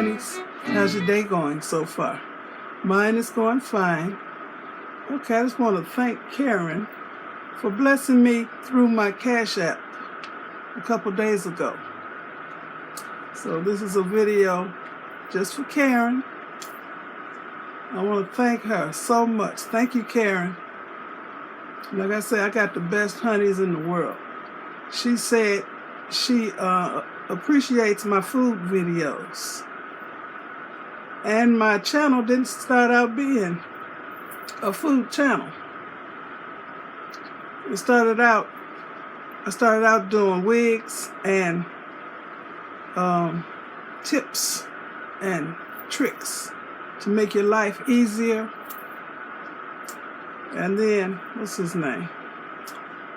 honeys. How's your day going so far? Mine is going fine. Okay, I just want to thank Karen for blessing me through my Cash App a couple days ago. So this is a video just for Karen. I want to thank her so much. Thank you, Karen. Like I said, I got the best honeys in the world. She said she appreciates my food videos. And my channel didn't start out being a food channel. I started out doing wigs and tips and tricks to make your life easier. And then, what's his name?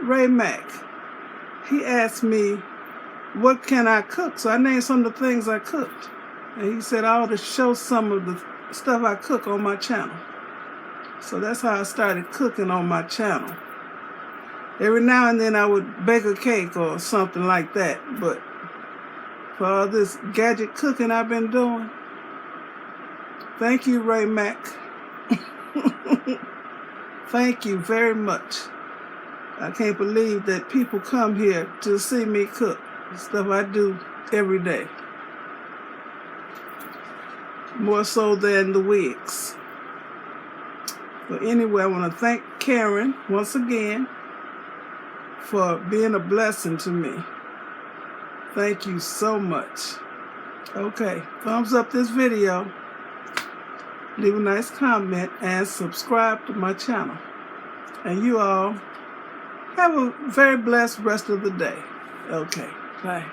Ray Mack. He asked me, what can I cook? So I named some of the things I cooked. And he said I ought to show some of the stuff I cook on my channel. So that's how I started cooking on my channel. Every now and then I would bake a cake or something like that. But for all this gadget cooking I've been doing, thank you, Ray Mack. Thank you very much. I can't believe that people come here to see me cook. The stuff I do every day. More so than the wigs. But anyway, I want to thank Karen once again for being a blessing to me. Thank you so much. Okay, thumbs up this video. Leave a nice comment and subscribe to my channel. And you all have a very blessed rest of the day. Okay, bye.